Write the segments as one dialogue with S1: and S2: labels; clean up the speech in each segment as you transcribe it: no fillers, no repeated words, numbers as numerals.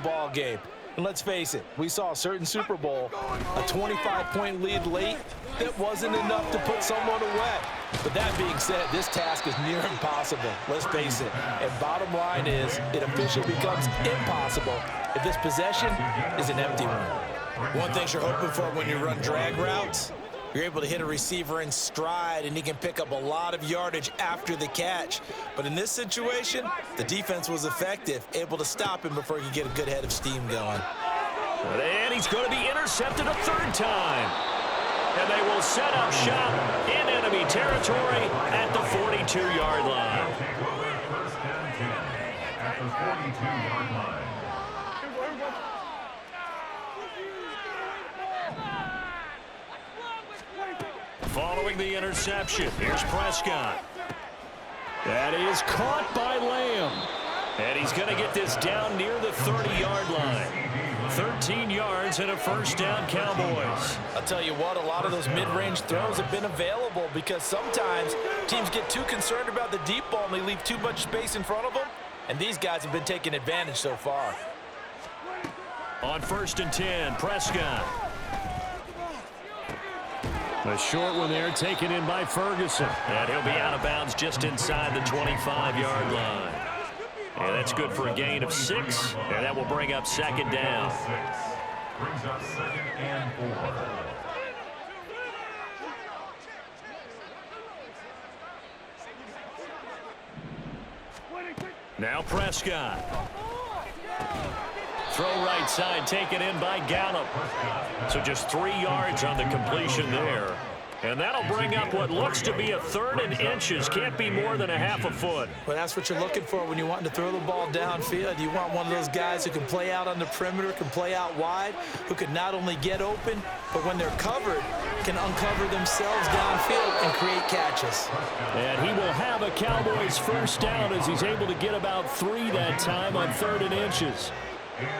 S1: ball game. And let's face it, we saw a certain Super Bowl, a 25-point lead late that wasn't enough to put someone away. But that being said, this task is near impossible. Let's face it. And bottom line is, it officially becomes impossible if this possession is an empty one.
S2: One thing you're hoping for when you run drag routes, you're able to hit a receiver in stride, and he can pick up a lot of yardage after the catch. But in this situation, the defense was effective, able to stop him before he could get a good head of steam going.
S3: And he's going to be intercepted a third time. And they will set up shop in enemy territory at the 42-yard line.
S4: At the 42-yard line.
S3: Following the interception, here's Prescott. That is caught by Lamb. And he's going to get this down near the 30-yard line. 13 yards and a first down, Cowboys.
S1: I'll tell you what, a lot of those mid-range throws have been available because sometimes teams get too concerned about the deep ball and they leave too much space in front of them. And these guys have been taking advantage so far.
S3: On 1st and 10, Prescott. A short one there, taken in by Ferguson. And he'll be out of bounds just inside the 25-yard line. And that's good for a gain of 6. And that will bring up second down.
S4: Brings up 2nd and 4.
S3: Now Prescott. Throw right side, taken in by Gallup. So just 3 yards on the completion there. And that'll bring up what looks to be a 3rd and inches. Can't be more than a half a foot.
S1: Well, that's what you're looking for when you want to throw the ball downfield. You want one of those guys who can play out on the perimeter, can play out wide, who can not only get open, but when they're covered, can uncover themselves downfield and create catches.
S3: And he will have a Cowboys first down as he's able to get about 3 that time on 3rd and inches.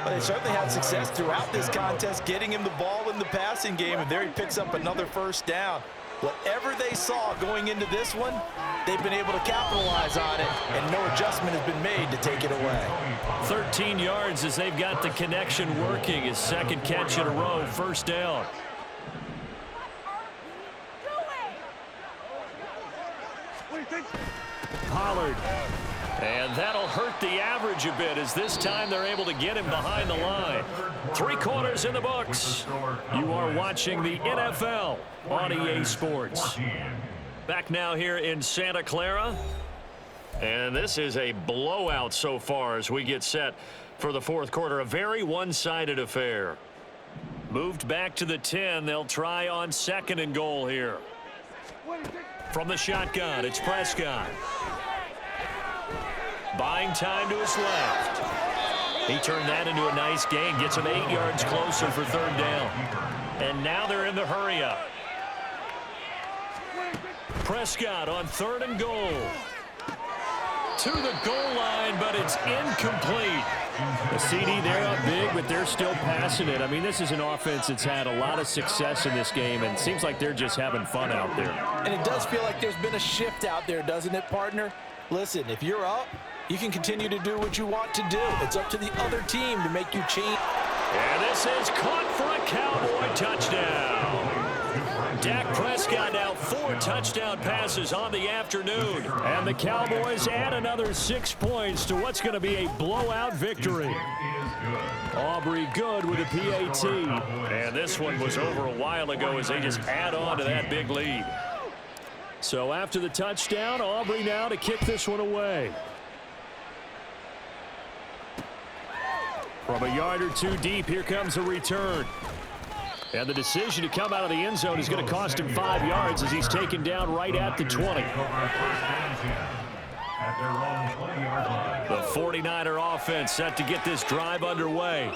S1: Well, they certainly had success throughout this contest, getting him the ball in the passing game, and there he picks up another first down. Whatever they saw going into this one, they've been able to capitalize on it, and no adjustment has been made to take it away.
S3: 13 yards as they've got the connection working. His second catch in a row, first down. Pollard. And that'll hurt the average a bit as this time they're able to get him behind the line. 3 quarters in the books. You are watching the NFL on EA Sports. Back now here in Santa Clara. And this is a blowout so far as we get set for the 4th quarter. A very one-sided affair. Moved back to the 10. They'll try on 2nd and goal here. From the shotgun, it's Prescott. Buying time to his left. He turned that into a nice gain. Gets him 8 yards closer for 3rd down. And now they're in the hurry-up. Prescott on 3rd and goal. To the goal line, but it's incomplete. The CD, they're up big, but they're still passing it. I mean, this is an offense that's had a lot of success in this game, and it seems like they're just having fun out there.
S1: And it does feel like there's been a shift out there, doesn't it, partner? Listen, if you're up, you can continue to do what you want to do. It's up to the other team to make you change.
S3: And this is caught for a Cowboy touchdown. Dak Prescott now 4 touchdown passes on the afternoon. And the Cowboys add another 6 points to what's going to be a blowout victory. Aubrey good with a PAT. And this one was over a while ago as they just add on to that big lead. So after the touchdown, Aubrey now to kick this one away. From a yard or 2 deep, here comes a return. And the decision to come out of the end zone is going to cost him 5 yards as he's taken down right at the 20. The 49er offense set to get this drive underway.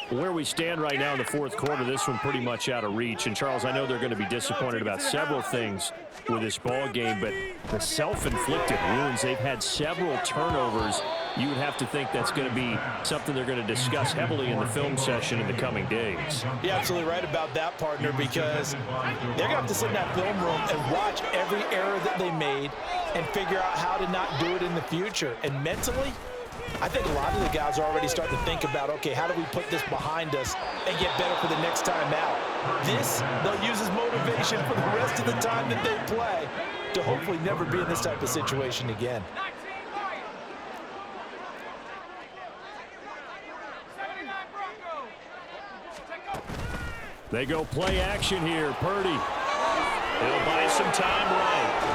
S3: Where we stand right now in the 4th quarter, this one pretty much out of reach. And, Charles, I know they're going to be disappointed about several things with this ball game, but the self-inflicted wounds, they've had several turnovers. You would have to think that's going to be something they're going to discuss heavily in the film session in the coming days.
S1: You're absolutely right about that, partner, because they're going to have to sit in that film room and watch every error that they made and figure out how to not do it in the future. And mentally, I think a lot of the guys are already starting to think about, okay, how do we put this behind us and get better for the next time out? This, they'll use as motivation for the rest of the time that they play to hopefully never be in this type of situation again.
S3: They go play action here. Purdy. He'll buy some time right.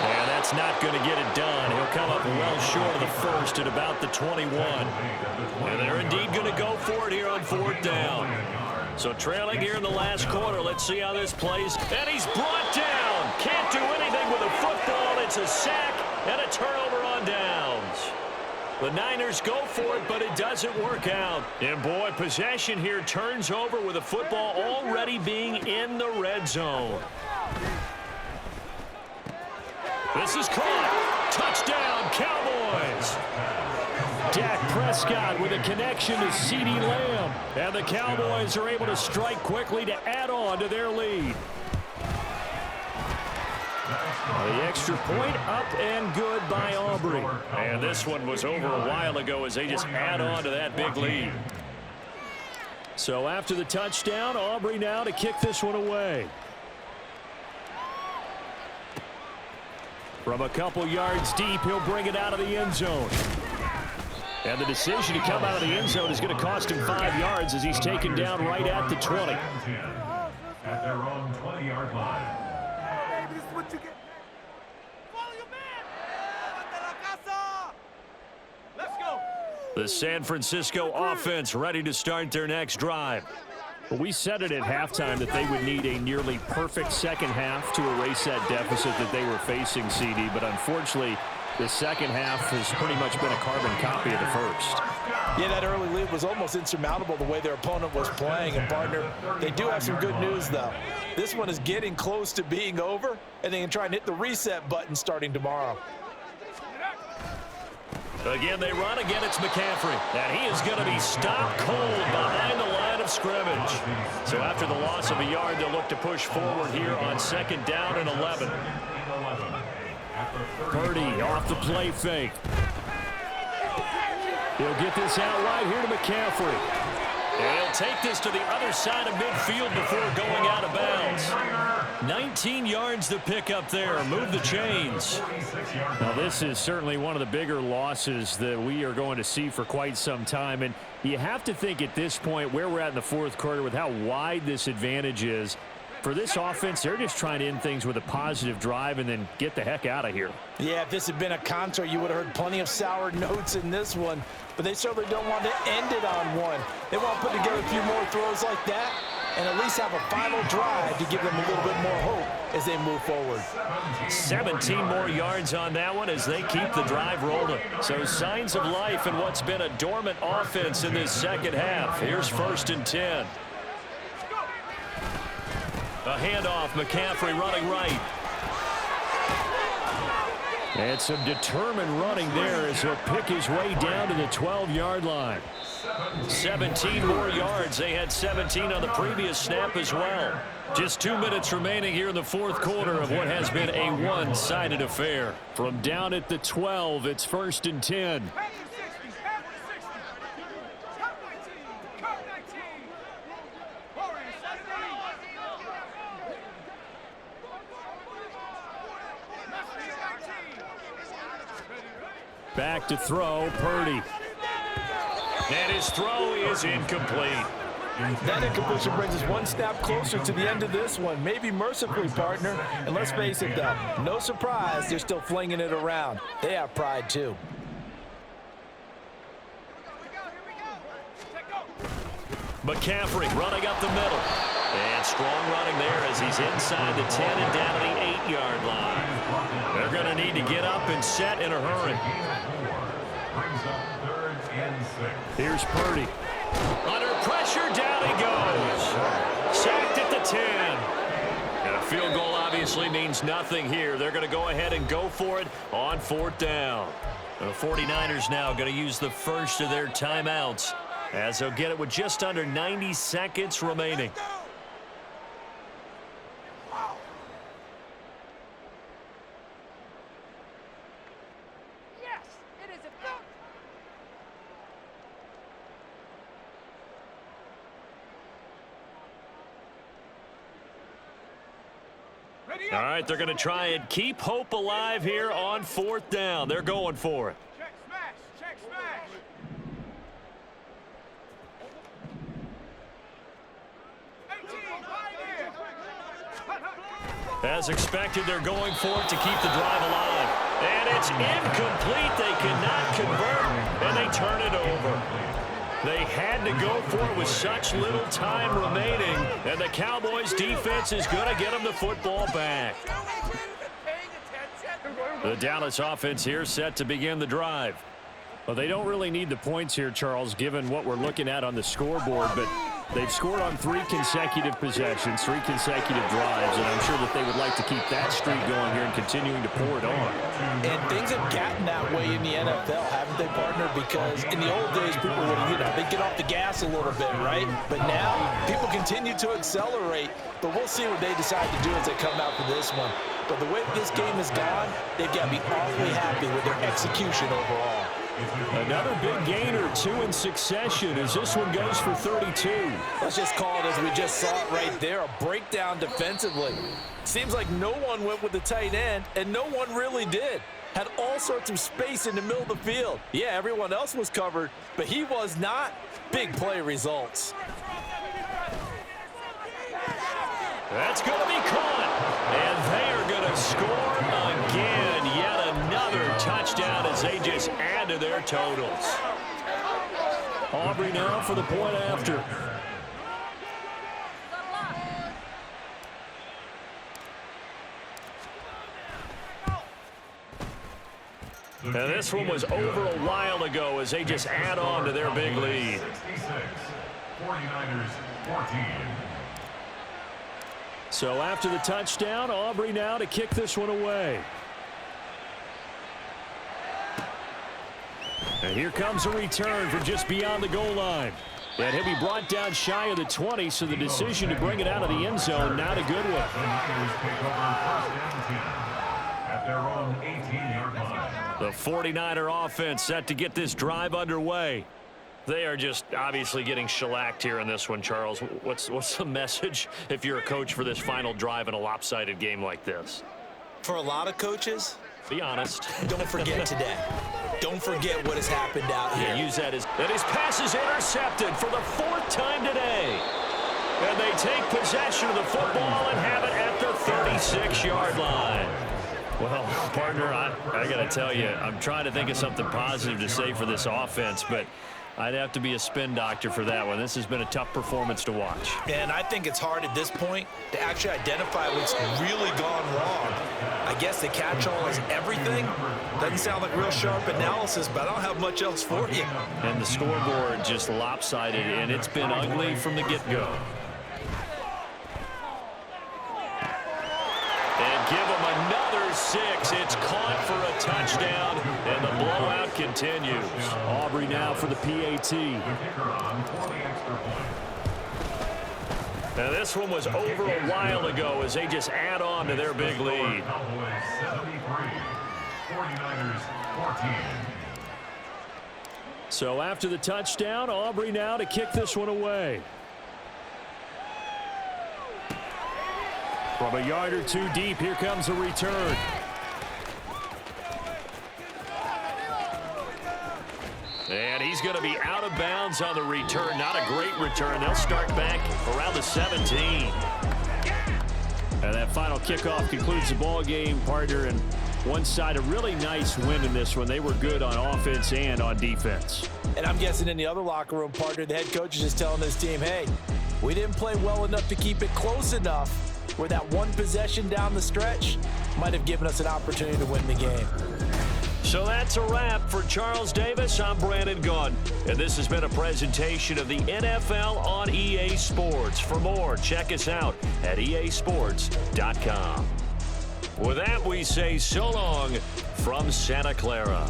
S3: And that's not going to get it done. He'll come up well short of the first at about the 21. And they're indeed going to go for it here on 4th down. So trailing here in the last quarter. Let's see how this plays. And he's brought down. Can't do anything with a football. It's a sack and a turnover on downs. The Niners go for it, but it doesn't work out. And boy, possession here turns over with the football already being in the red zone. This is caught. Touchdown, Cowboys. Dak Prescott with a connection to CeeDee Lamb. And the Cowboys are able to strike quickly to add on to their lead. The extra point up and good by Aubrey. And this one was over a while ago as they just add on to that big lead. So after the touchdown, Aubrey now to kick this one away. From a couple yards deep, he'll bring it out of the end zone. And the decision to come out of the end zone is going to cost him 5 yards as he's taken down right at the 20.
S4: At their own 20-yard line.
S3: The San Francisco offense ready to start their next drive. Well, we said it at halftime that they would need a nearly perfect second half to erase that deficit that they were facing, CD. But unfortunately, the second half has pretty much been a carbon copy of the first.
S1: Yeah, that early lead was almost insurmountable the way their opponent was playing. And, partner, they do have some good news, though. This one is getting close to being over, and they can try and hit the reset button starting tomorrow.
S3: Again, they run. Again, it's McCaffrey. And he is going to be stopped cold behind the line of scrimmage. So after the loss of a yard, they'll look to push forward here on 2nd down and 11. Purdy off the play fake. He'll get this out right here to McCaffrey. And he'll take this to the other side of midfield before going out of bounds. 19 yards to pick up there. Move the chains. Now, this is certainly one of the bigger losses that we are going to see for quite some time. And you have to think at this point where we're at in the 4th quarter with how wide this advantage is. For this offense, they're just trying to end things with a positive drive and then get the heck out of here.
S1: Yeah, if this had been a concert, you would have heard plenty of sour notes in this one. But they certainly don't want to end it on one. They want to put together a few more throws like that and at least have a final drive to give them a little bit more hope as they move forward.
S3: 17 more yards on that one as they keep the drive rolling. So signs of life in what's been a dormant offense in this second half. Here's 1st and 10. A handoff, McCaffrey running right. And some determined running there as he'll pick his way down to the 12-yard line. 17 more yards. They had 17 on the previous snap as well. Just 2 minutes remaining here in the 4th quarter of what has been a one-sided affair. From down at the 12, it's 1st and 10. Back to throw, Purdy. And his throw is incomplete.
S1: That incompletion brings us one snap closer to the end of this one. Maybe mercifully, partner. And let's face it, though, no surprise, they're still flinging it around. They have pride, too.
S3: McCaffrey running up the middle. And strong running there as he's inside the 10 and down to the 8-yard line. They're going to need to get up and set in a hurry. Here's Purdy. Under pressure, down he goes. Sacked at the 10. And a field goal obviously means nothing here. They're going to go ahead and go for it on 4th down. The 49ers now going to use the first of their timeouts as they'll get it with just under 90 seconds remaining. All right, they're going to try and keep hope alive here on 4th down. They're going for it.
S5: Check smash. Check smash.
S3: As expected, they're going for it to keep the drive alive. And it's incomplete. They cannot convert, and they turn it over. They had to go for it with such little time remaining, and the Cowboys' defense is going to get them the football back. The Dallas offense here set to begin the drive. Well, they don't really need the points here, Charles, given what we're looking at on the scoreboard, but they've scored on 3 consecutive possessions, 3 consecutive drives, and I'm sure that they would like to keep that streak going here and continuing to pour it on.
S1: And things have gotten that way in the NFL, haven't they, partner? Because in the old days, people would, they'd get off the gas a little bit, right? But now, people continue to accelerate, but we'll see what they decide to do as they come out for this one. But the way this game has gone, they've got to be awfully happy with their execution overall.
S3: Another big gain or 2 in succession as this one goes for 32.
S1: Let's just call it as we just saw it right there, a breakdown defensively. Seems like no one went with the tight end, and no one really did. Had all sorts of space in the middle of the field. Yeah, everyone else was covered, but he was not. Big play results.
S3: That's going to be caught, and they are going to score again. Yet another touchdown as they just add to their totals. Aubrey now for the point after. And this one was over a while ago as they just add on to their big lead.
S4: 66, 49ers 14.
S3: So after the touchdown, Aubrey now to kick this one away. And here comes a return from just beyond the goal line. And he'll be brought down shy of the 20, so the decision to bring it out of the end zone, not a good one.
S4: The Niners take over 1st and 10 at their own 18-yard line.
S3: The 49er offense set to get this drive underway. They are just obviously getting shellacked here in this one, Charles. What's the message if you're a coach for this final drive in a lopsided game like this?
S2: For a lot of coaches,
S3: be honest.
S2: Don't forget today. Don't forget what has happened out here.
S3: Yeah, use that as his pass is intercepted for the 4th time today. And they take possession of the football and have it at their 36-yard line. Well, partner, I got to tell you, I'm trying to think of something positive to say for this offense, but I'd have to be a spin doctor for that one. This has been a tough performance to watch.
S2: And I think it's hard at this point to actually identify what's really gone wrong. I guess the catch-all is everything. Doesn't sound like real sharp analysis, but I don't have much else for you.
S3: And the scoreboard just lopsided, and it's been ugly from the get-go. And give them another 6. It's caught for a touchdown, and the blowout continues. Aubrey now for the PAT. Now this one was over a while ago as they just add on to their big lead.
S4: 49ers 14.
S3: So after the touchdown, Aubrey now to kick this one away. From a yard or 2 deep, here comes a return. And he's going to be out of bounds on the return. Not a great return. They'll start back around the 17. And that final kickoff concludes the ball game, partner. And one side, a really nice win in this one. They were good on offense and on defense.
S1: And I'm guessing in the other locker room, partner, the head coach is just telling his team, hey, we didn't play well enough to keep it close enough where that one possession down the stretch might have given us an opportunity to win the game.
S3: So that's a wrap for Charles Davis. I'm Brandon Gunn, and this has been a presentation of the NFL on EA Sports. For more, check us out at easports.com. With that, we say so long from Santa Clara.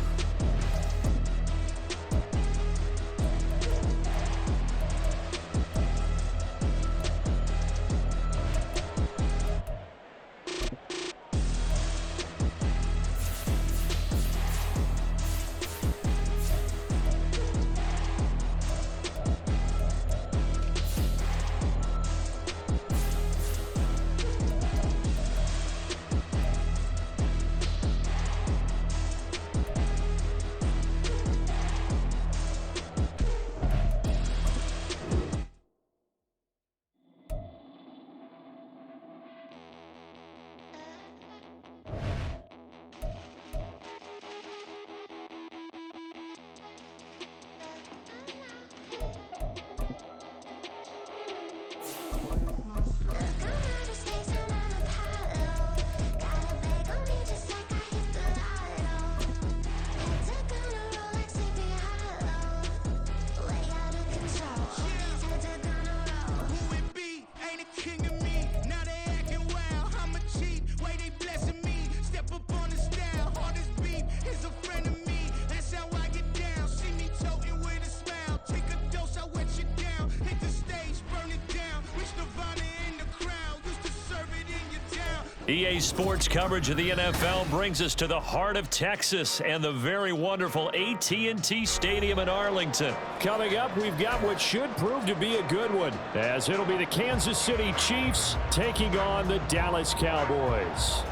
S3: EA Sports coverage of the NFL brings us to the heart of Texas and the very wonderful AT&T Stadium in Arlington. Coming up, we've got what should prove to be a good one, as it'll be the Kansas City Chiefs taking on the Dallas Cowboys.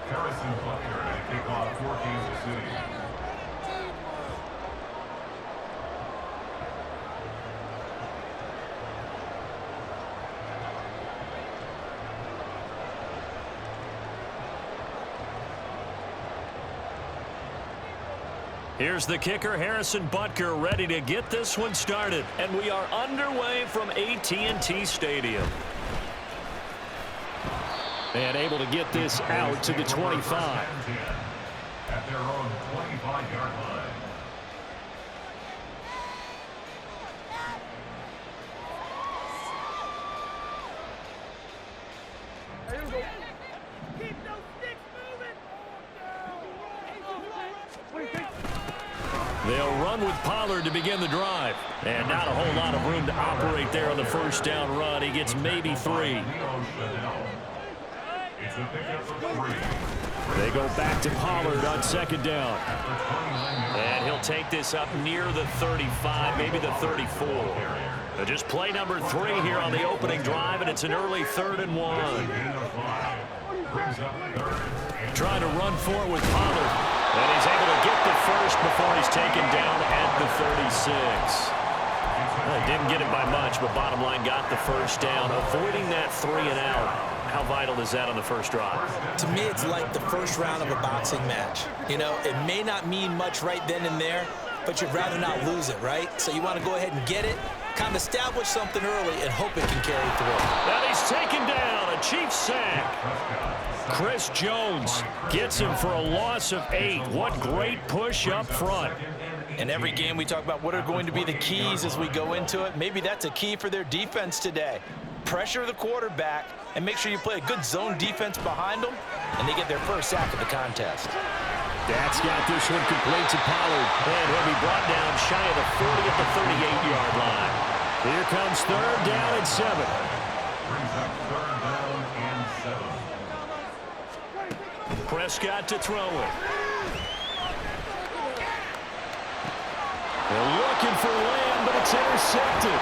S4: Harrison Butker to kick off for Kansas City.
S3: Here's the kicker, Harrison Butker, ready to get this one started. And we are underway from AT&T Stadium. And able to get this out to the 25.
S4: At their own 25-yard line.
S5: Keep those sticks moving.
S3: They'll run with Pollard to begin the drive. And not a whole lot of room to operate there on the first down run. He gets maybe 3.
S4: It's a pickup of 3.
S3: They go back to Pollard on second down. And he'll take this up near the 35, maybe the 34. Just play number 3 here on the opening drive, and it's an early 3rd and 1. Trying to run for it with Pollard. And he's able to get the first before he's taken down at the 36. Well, didn't get it by much, but bottom line got the first down, avoiding that 3 and out. How vital is that on the first drive?
S2: To me, it's like the first round of a boxing match. You know, it may not mean much right then and there, but you'd rather not lose it, right? So you want to go ahead and get it, kind of establish something early, and hope it can carry through.
S3: And he's taken down, a Chiefs sack. Chris Jones gets him for a loss of 8. What great push up front.
S2: In every game, we talk about what are going to be the keys as we go into it. Maybe that's a key for their defense today. Pressure the quarterback and make sure you play a good zone defense behind them, and they get their first sack of the contest.
S3: That's got this one complete to Pollard. And he'll be brought down shy of the 40 at the 38-yard line. Here comes 3rd down and 7.
S4: Brings up 3rd down and 7.
S3: Prescott to throw it. They're looking for Lamb, but it's intercepted.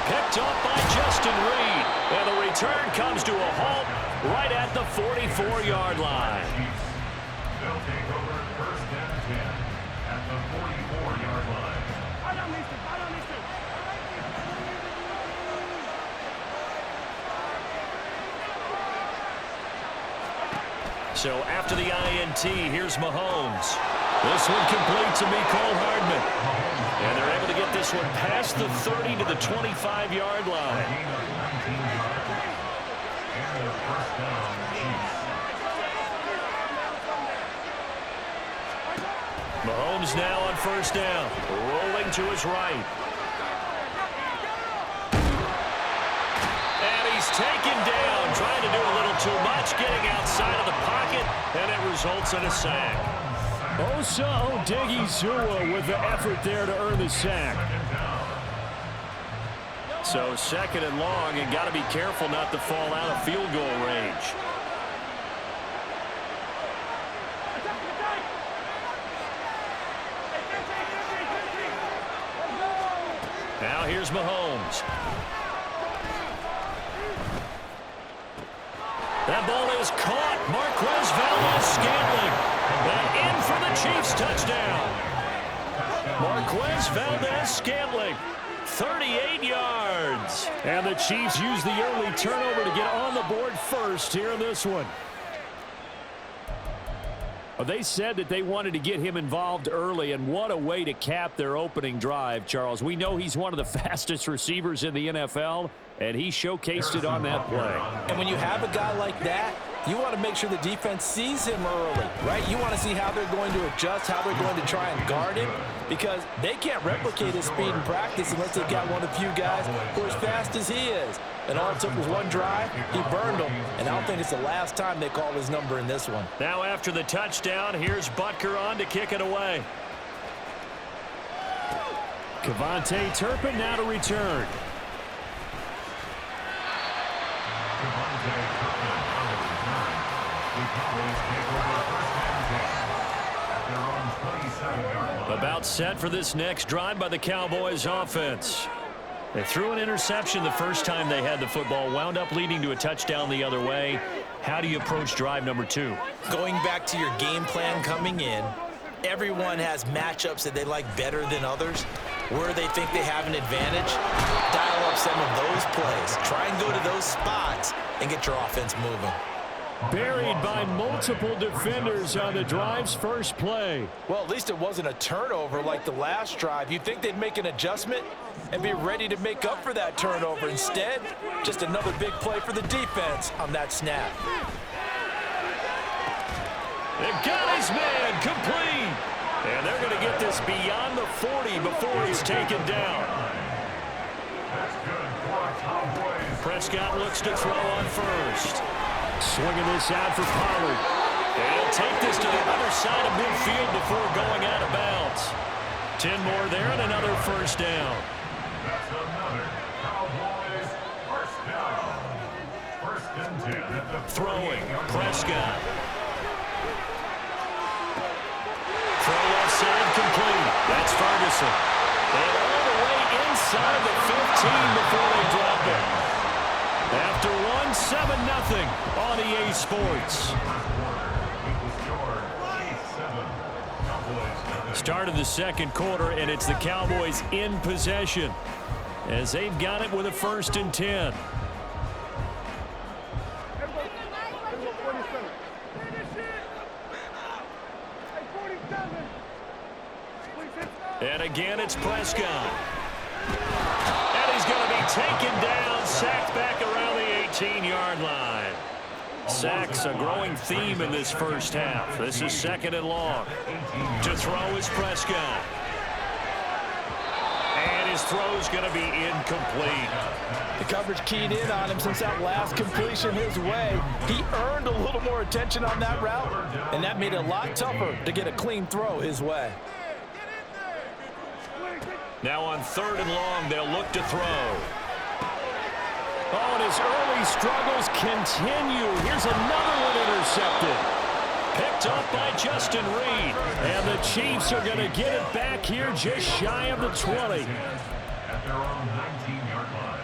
S3: Picked off by Justin Reed. And the return comes to a halt right at the 44-yard line.
S4: They'll take over 1st and 10 at the 44-yard line.
S3: So after the INT, here's Mahomes. This one complete to Mecole Hardman. And they're able to get this one past the 30 to the 25-yard line. Mahomes now on 1st down, rolling to his right. And he's taken down, trying to do a little too much, getting outside of the pocket, and it results in a sack. Osa Odighizuwa with the effort there to earn the sack. So 2nd and long, and got to be careful not to fall out of field goal range. Now here's Mahomes. That ball is caught. Marquez Valdez-Scantling. And in for the Chiefs touchdown. Marquez Valdez-Scantling, 38 yards. And the Chiefs use the early turnover to get on the board first here in this one. Well, they said that they wanted to get him involved early, and what a way to cap their opening drive, Charles. We know he's one of the fastest receivers in the NFL, and he showcased it on that play.
S2: And when you have a guy like that, you want to make sure the defense sees him early, right? You want to see how they're going to adjust, how they're going to try and guard him, because they can't replicate his speed in practice unless they've got one of the few guys who are as fast as he is. And all it took was one drive. He burned them, and I don't think it's the last time they call his number in this one.
S3: Now after the touchdown, here's Butker on to kick it away. Kevontae Turpin now to return. About set for this next drive by the Cowboys offense. They threw an interception the first time they had the football, wound up leading to a touchdown the other way. How do you approach drive number 2?
S2: Going back to your game plan coming in, everyone has matchups that they like better than others. Where they think they have an advantage, dial up some of those plays. Try and go to those spots and get your offense moving.
S3: Buried by multiple defenders on the drive's first play.
S1: Well, at least it wasn't a turnover like the last drive. You'd think they'd make an adjustment and be ready to make up for that turnover. Instead, just another big play for the defense on that snap.
S3: They got his man complete. And they're going to get this beyond the 40 before he's taken down. Prescott looks to throw on first. Swinging this out for Pollard. And he'll take this to the other side of midfield before going out of bounds. 10 more there and another first down.
S4: That's another Cowboys first down. First and 10 at the
S3: Throwing, Prescott. Throw left side complete. That's Ferguson. And all the way inside the 15 before they drop it. After one, 7-0 on EA Sports. Start of the second quarter, and it's the Cowboys in possession as they've got it with a 1st and 10. And again, it's Prescott. And he's going to be taken down, sacked back around the 18-yard line. Sacks a growing theme in this first half. This is 2nd and long. To throw is Prescott. And his throw's going to be incomplete.
S1: The coverage keyed in on him since that last completion his way. He earned a little more attention on that route, and that made it a lot tougher to get a clean throw his way.
S3: Now on 3rd and long, they'll look to throw. Oh, and his early struggles continue. Here's another one intercepted. Picked up by Justin Reed. And the Chiefs are going to get it back here just shy of the 20.
S4: At their own 19-yard line.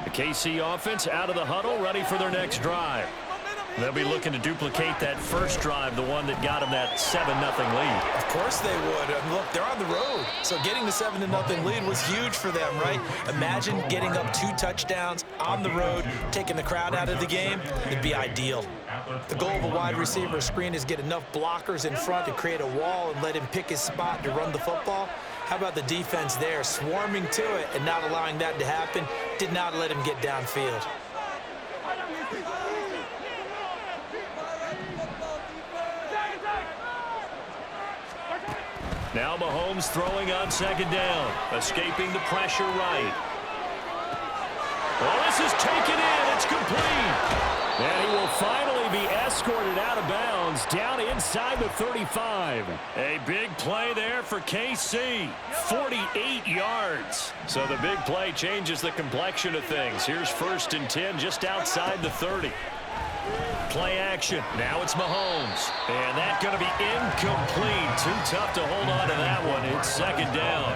S3: The KC offense out of the huddle, ready for their next drive. They'll be looking to duplicate that first drive, the one that got them that 7-0 lead.
S2: Of course they would. Look, they're on the road, so getting the 7-0 lead was huge for them, right? Imagine getting up 2 touchdowns on the road, taking the crowd out of the game. It'd be ideal. The goal of a wide receiver screen is get enough blockers in front to create a wall and let him pick his spot to run the football. How about the defense there, swarming to it and not allowing that to happen? Did not let him get downfield.
S3: Now Mahomes throwing on 2nd down, escaping the pressure right. Well, this is taken in. It's complete. And he will finally be escorted out of bounds down inside the 35. A big play there for KC. 48 yards. So the big play changes the complexion of things. Here's 1st and 10 just outside the 30. Play action. Now it's Mahomes. And that's going to be incomplete. Too tough to hold on to that one. It's 2nd down.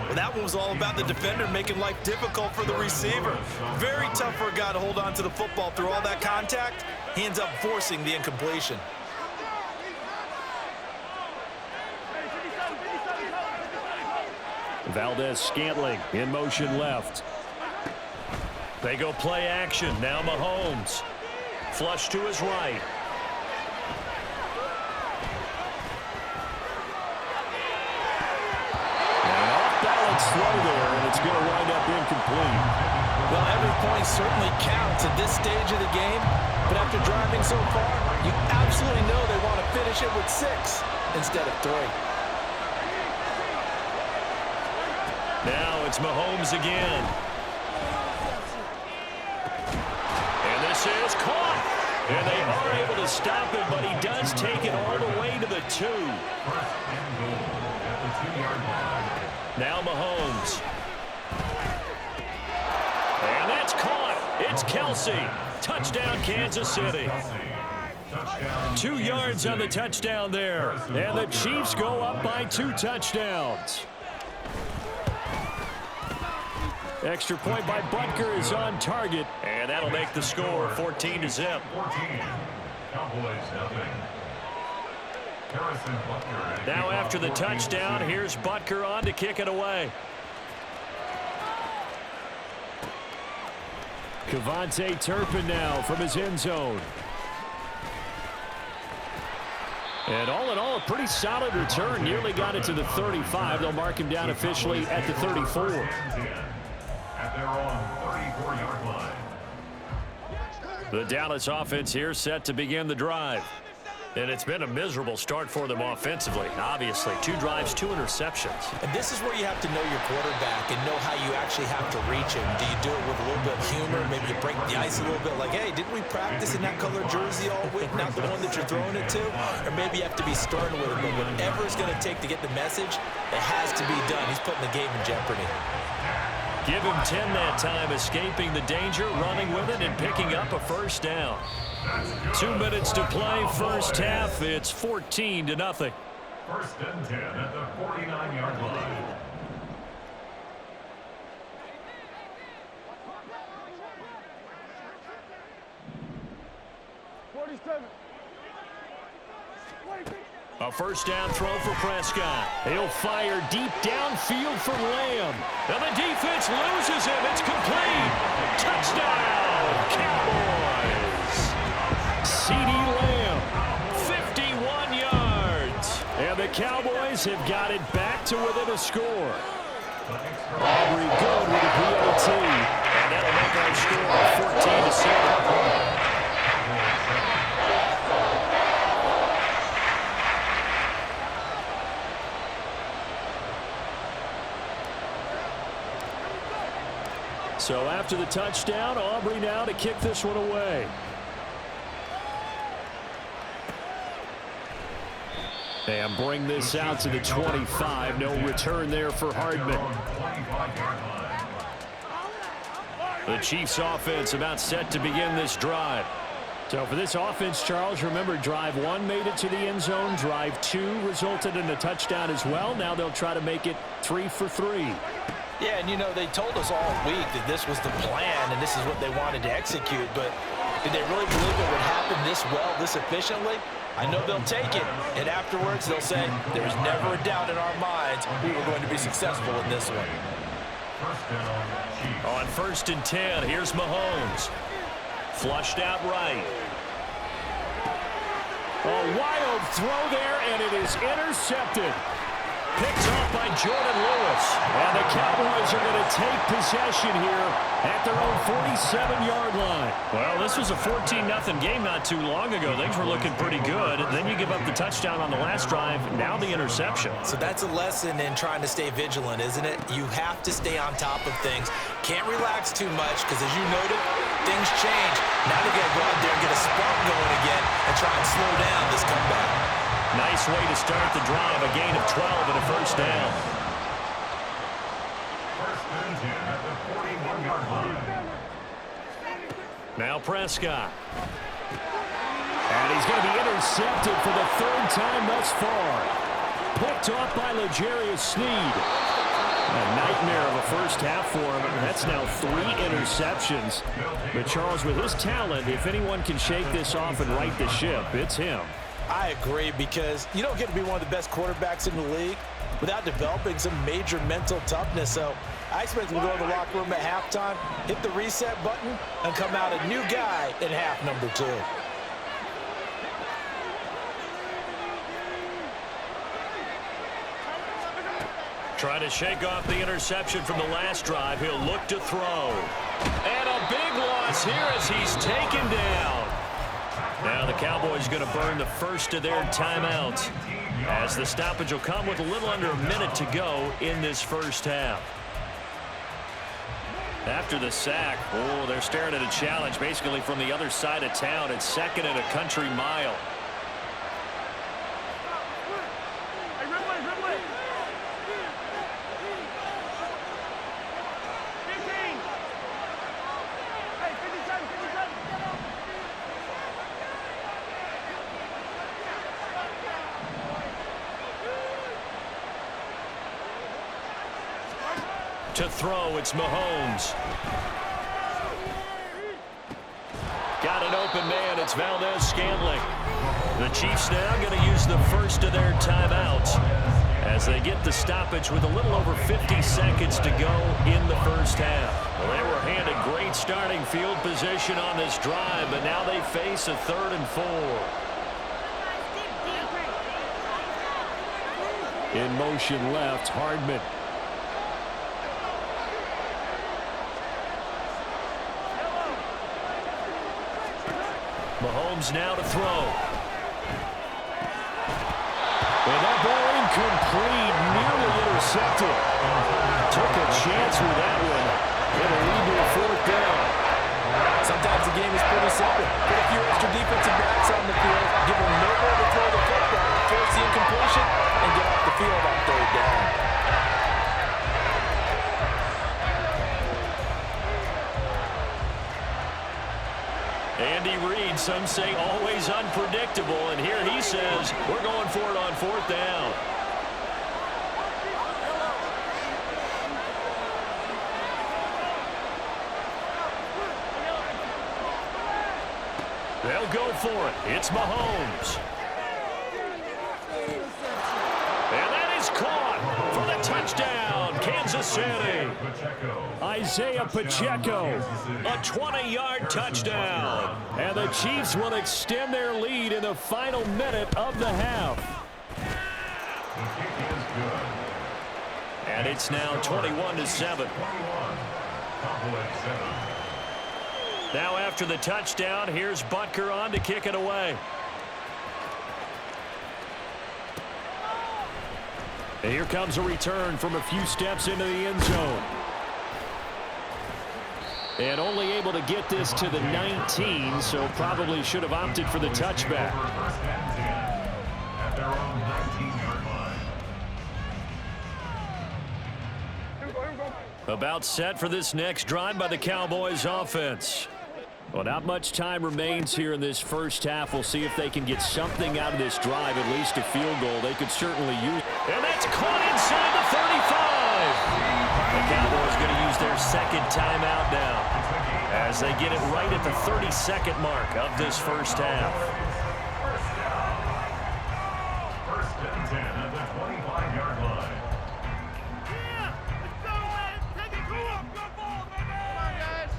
S2: Well, that one was all about the defender making life difficult for the receiver. Very tough for a guy to hold on to the football through all that contact. He ends up forcing the incompletion.
S3: Valdez-Scantling in motion left. They go play action. Now Mahomes. Flush to his right. And off-balance throw there, and it's going to wind up incomplete.
S1: Well, every point certainly counts at this stage of the game, but after driving so far, you absolutely know they want to finish it with 6 instead of 3.
S3: Now it's Mahomes again. And this is caught. And they are able to stop him, but he does take it all the way to the 2.
S4: First and goal at the 2-yard line.
S3: Now Mahomes. And that's caught. It's Kelsey. Touchdown, Kansas City. 2 yards on the touchdown there. And the Chiefs go up by 2 touchdowns. Extra point by Butker is on target. And that'll make the score 14-0.
S4: 14. Cowboys nothing. Harrison Butker.
S3: Now after the touchdown, here's Butker on to kick it away. Kevontae Turpin now from his end zone. And all in all, a pretty solid return. Nearly got it to the 35. They'll mark him down officially at the 34.
S4: At their own 34-yard line.
S3: The Dallas offense here set to begin the drive. And it's been a miserable start for them offensively. Obviously, 2 drives, 2 interceptions.
S2: And this is where you have to know your quarterback and know how you actually have to reach him. Do you do it with a little bit of humor? Maybe you break the ice a little bit like, hey, didn't we practice in that color jersey all week, not the one that you're throwing it to? Or maybe you have to be stern with him. But whatever it's going to take to get the message, it has to be done. He's putting the game in jeopardy.
S3: Give him 10 that time, escaping the danger, running with it, and picking up a first down. 2 minutes to play, first half. It's 14-0.
S4: First and 10 at the 49-yard line.
S3: A first down throw for Prescott. He'll fire deep downfield for Lamb. And the defense loses him. It's complete. Touchdown, Cowboys. C.D. Lamb, 51 yards. And the Cowboys have got it back to within a score. Aubrey good with a PAT. And that'll make our score 14-7. So after the touchdown, Aubrey now to kick this one away. And bring this out to the 25. No return there for Hardman. The Chiefs offense about set to begin this drive. So for this offense, Charles, remember drive 1 made it to the end zone. Drive 2 resulted in a touchdown as well. Now they'll try to make it 3 for 3.
S2: Yeah, and you know, they told us all week that this was the plan and this is what they wanted to execute, but did they really believe it would happen this well, this efficiently? I know they'll take it, and afterwards they'll say, there was never a doubt in our minds we were going to be successful in this one.
S3: On first and 10, here's Mahomes. Flushed out right. A wild throw there, and it is intercepted. Picked off by Jordan Lewis. And the Cowboys are going to take possession here at their own 47-yard line. Well, this was a 14-0 game not too long ago. Things were looking pretty good. Then you give up the touchdown on the last drive. Now the interception.
S2: So that's a lesson in trying to stay vigilant, isn't it? You have to stay on top of things. Can't relax too much because, as you noted, things change. Now they got to go out there and get a spark going again and try and slow down this comeback.
S3: Nice way to start the drive. A gain of 12 and a first down.
S4: First and 10 at the 41-yard line.
S3: Now Prescott. And he's going to be intercepted for the 3rd time thus far. Picked off by L'Jarius Sneed. A nightmare of a first half for him. That's now 3 interceptions. But Charles, with his talent, if anyone can shake this off and right the ship, it's him.
S2: I agree, because you don't get to be one of the best quarterbacks in the league without developing some major mental toughness. So I expect him to go in the locker room at halftime, hit the reset button, and come out a new guy in half number 2.
S3: Trying to shake off the interception from the last drive. He'll look to throw. And a big loss here as he's taken down. Now the Cowboys going to burn the first of their timeouts, as the stoppage will come with a little under a minute to go in this first half. After the sack, oh, they're staring at a challenge basically from the other side of town. It's 2nd and a country mile.
S5: Hey, Ridley. 15. Hey, 57.
S3: To throw, it's Mahomes. Got an open man. It's Valdez-Scantling. The Chiefs now going to use the first of their timeouts as they get the stoppage with a little over 50 seconds to go in the first half. Well, they were handed great starting field position on this drive, but now they face a 3rd and 4. In motion left, Hardman. Mahomes now to throw. And that ball incomplete, nearly intercepted. Took a chance with that one. It'll lead to a 4th down.
S1: Sometimes the game is pretty simple. Put a few extra defensive backs on the field, give them nowhere to throw the football, force the incompletion, and get off the field on 3rd down.
S3: Andy Reid, some say always unpredictable, and here he says we're going for it on 4th down. They'll go for it. It's Mahomes. And that is caught for the touchdown, Kansas City. Isaiah Pacheco, a 20-yard touchdown. And the Chiefs will extend their lead in the final minute of the half. And it's now 21-7. Now after the touchdown, here's Butker on to kick it away. And here comes a return from a few steps into the end zone. And only able to get this to the 19, so probably should have opted for the touchback.
S4: At their own 19-yard line.
S3: About set for this next drive by the Cowboys offense. Well, not much time remains here in this first half. We'll see if they can get something out of this drive, at least a field goal. They could certainly use. And that's caught inside the 35. The Cowboys going to use their 2nd timeout now as they get it right at the 32nd mark of this first half.
S4: First and 10 at the 25-yard line.
S5: Yeah, let's go, man. Take it cool. Good ball, baby. Come on, guys.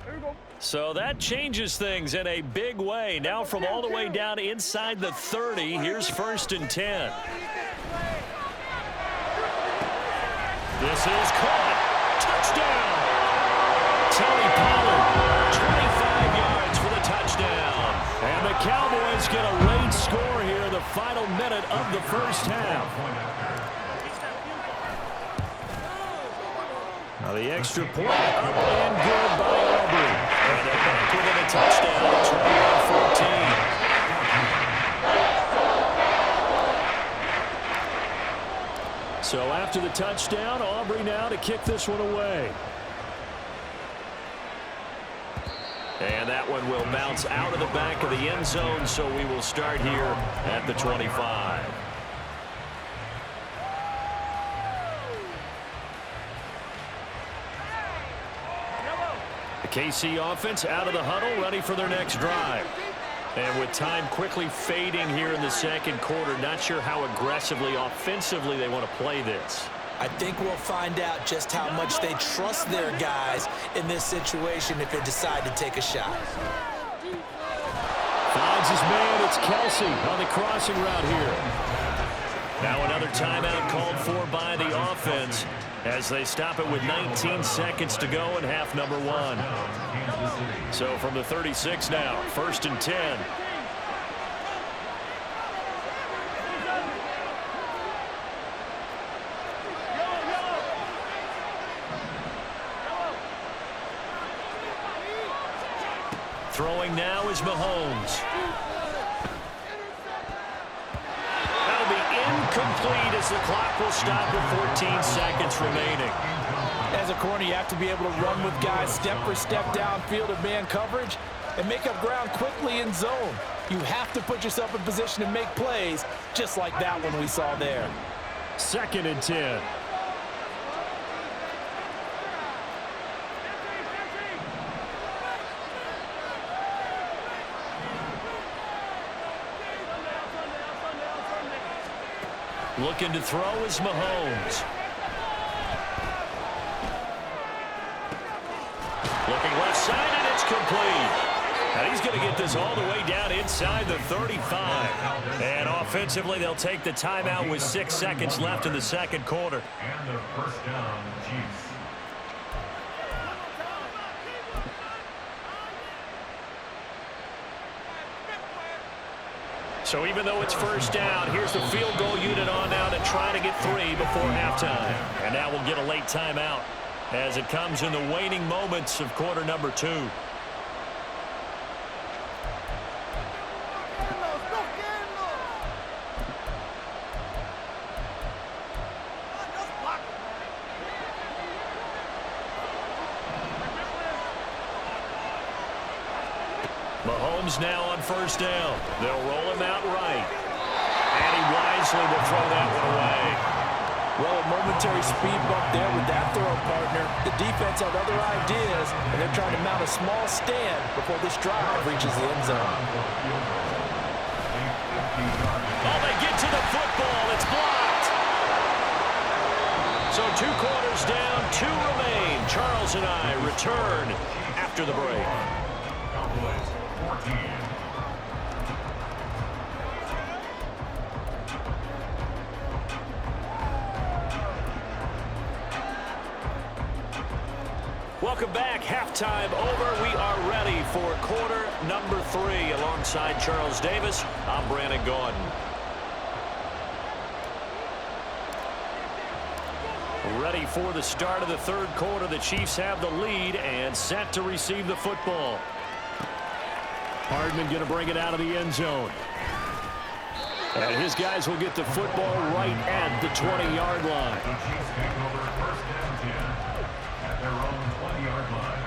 S5: Here we go.
S3: So that changes things in a big way. Now from all the way down inside the 30, here's 1st and 10. This is caught. Touchdown. Tony Pollard, 25 yards for the touchdown. And the Cowboys get a late score here in the final minute of the first half. Now the extra point up and good by Aubrey. And they're back within a touchdown, 21-14. So after the touchdown, Aubrey now to kick this one away. And that one will bounce out of the back of the end zone, so we will start here at the 25. The KC offense out of the huddle, ready for their next drive. And with time quickly fading here in the second quarter, not sure how aggressively, offensively they want to play this.
S2: I think we'll find out just how much they trust their guys in this situation if they decide to take a shot.
S3: Finds his man. It's Kelsey on the crossing route here. Now another timeout called for by the offense as they stop it with 19 seconds to go in half number 1. So from the 36 now, 1st and 10. Throwing now is Mahomes. That'll be incomplete as the clock will stop with 14 seconds remaining.
S1: As a corner, you have to be able to run with guys step for step downfield in man coverage and make up ground quickly in zone. You have to put yourself in position to make plays, just like that one we saw there.
S3: 2nd and 10. Looking to throw is Mahomes. Looking left side, and it's complete. And he's going to get this all the way down inside the 35. And offensively, they'll take the timeout with 6 seconds left in the second quarter.
S4: And the first down, Chiefs.
S3: So even though it's first down, here's the field goal unit on now to try to get 3 before halftime. And now we'll get a late timeout as it comes in the waning moments of quarter number 2. Mahomes now on first down. They'll roll him out right. And he wisely will throw that one away.
S1: Well, a momentary speed bump there with that throw, partner. The defense had other ideas, and they're trying to mount a small stand before this drive reaches the end zone.
S3: Oh, they get to the football. It's blocked. So 2 quarters down, 2 remain. Charles and I return after the break.
S4: Cowboys 14.
S3: Welcome back. Halftime over. We are ready for quarter number 3. Alongside Charles Davis, I'm Brandon Gordon. Ready for the start of the third quarter. The Chiefs have the lead and set to receive the football. Hardman going to bring it out of the end zone. And his guys will get the football right at the 20-yard line.
S4: The Chiefs take over first down 10 at their own 20-yard line.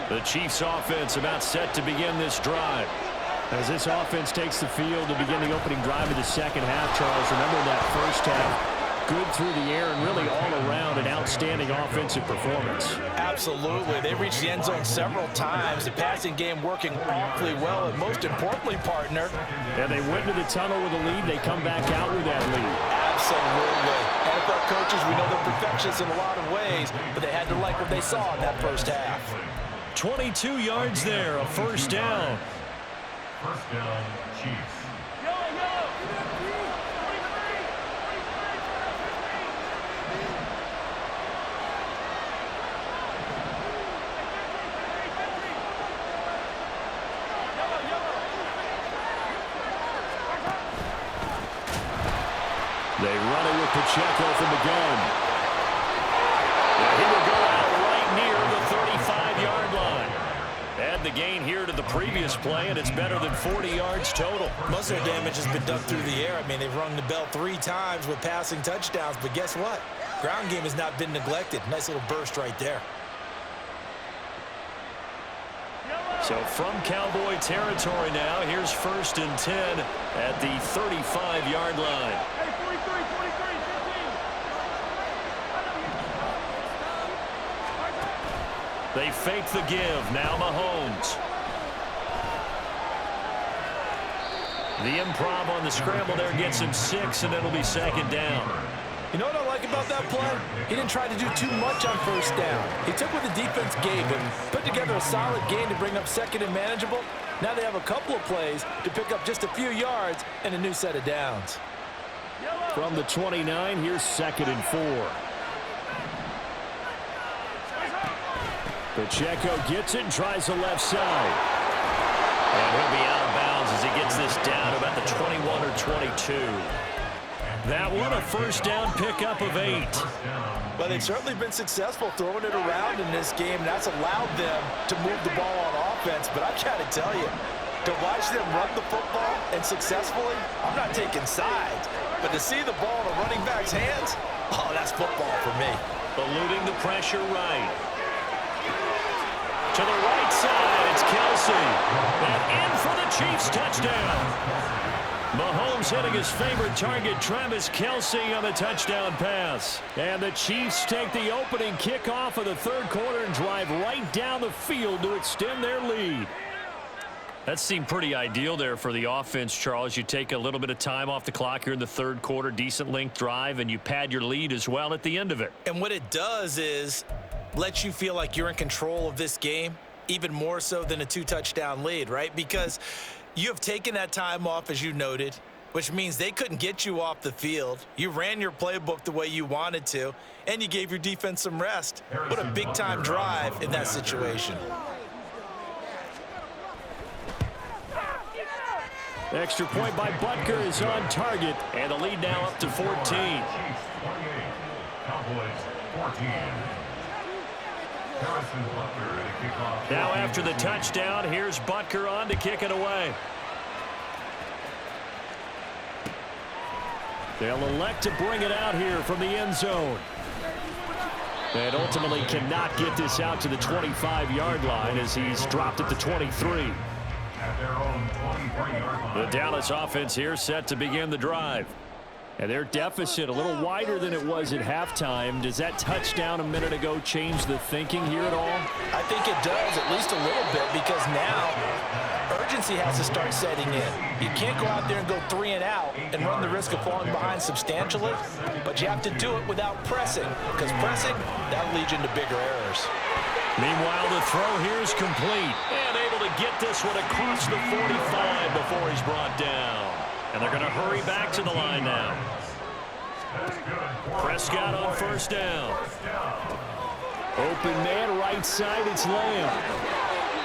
S3: The Chiefs offense about set to begin this drive. As this offense takes the field to begin the opening drive of the second half, Charles, remember that first half, good through the air and really all around an outstanding offensive performance.
S1: Absolutely. They reached the end zone several times. The passing game working awfully well, and most importantly, partner.
S3: And they went to the tunnel with a lead. They come back out with that lead.
S1: Absolutely. NFL coaches, we know they're perfectionists in a lot of ways, but they had to like what they saw in that first half.
S3: 22 yards there, a first down.
S4: First down, Chiefs.
S3: They run it with Pacheco from the gun. And he will go out right near the 35-yard line. Add the gain here to the previous play, and it's better than 40 yards total.
S2: Most of their damage has been done through the air. I mean, they've rung the bell 3 times with passing touchdowns, but guess what? Ground game has not been neglected. Nice little burst right there.
S3: So from Cowboy territory now, here's 1st and 10 at the 35-yard line.
S5: Hey, 43, 15.
S3: They fake the give. Now Mahomes. The improv on the scramble there gets him 6, and it'll be 2nd down.
S1: You know what I like about that play? He didn't try to do too much on first down. He took what the defense gave him, put together a solid gain to bring up 2nd and manageable. Now they have a couple of plays to pick up just a few yards and a new set of downs.
S3: From the 29, here's 2nd and 4. Pacheco gets it and tries the left side. And he'll be out of bounds as he gets this down about the 21 or 22. That one a first down pickup of 8.
S1: Well, they've certainly been successful throwing it around in this game, and that's allowed them to move the ball on offense. But I got to tell you, to watch them run the football and successfully, I'm not taking sides. But to see the ball in a running back's hands, oh, that's football for me.
S3: Eluding the pressure right. To the right side, it's Kelsey. And in for the Chiefs touchdown. Mahomes hitting his favorite target, Travis Kelsey, on the touchdown pass. And the Chiefs take the opening kickoff of the third quarter and drive right down the field to extend their lead. That seemed pretty ideal there for the offense, Charles. You take a little bit of time off the clock here in the third quarter, decent length drive, and you pad your lead as well at the end of it.
S2: And what it does is let you feel like you're in control of this game, even more so than a 2-touchdown lead, right? Because you have taken that time off, as you noted, which means they couldn't get you off the field. You ran your playbook the way you wanted to, and you gave your defense some rest. What a big-time drive in that situation.
S3: Extra point by Butker is on target, and the lead now up to 14.
S4: Chiefs 28, Cowboys 14. Harrison Butker at a kickoff.
S3: Now after the touchdown, here's Butker on to kick it away. They'll elect to bring it out here from the end zone. And ultimately cannot get this out to the 25-yard line as he's dropped at the 23.
S4: At their own 23-yard line.
S3: The Dallas offense here set to begin the drive. And their deficit a little wider than it was at halftime. Does that touchdown a minute ago change the thinking here at all?
S2: I think it does, at least a little bit, because now urgency has to start setting in. You can't go out there and go 3 and out and run the risk of falling behind substantially, but you have to do it without pressing, because pressing, that'll lead you into bigger errors.
S3: Meanwhile, the throw here is complete. And able to get this one across the 45 before he's brought down. And they're going to hurry back to the line now. Prescott on first down. Open man, right side, it's Lamb.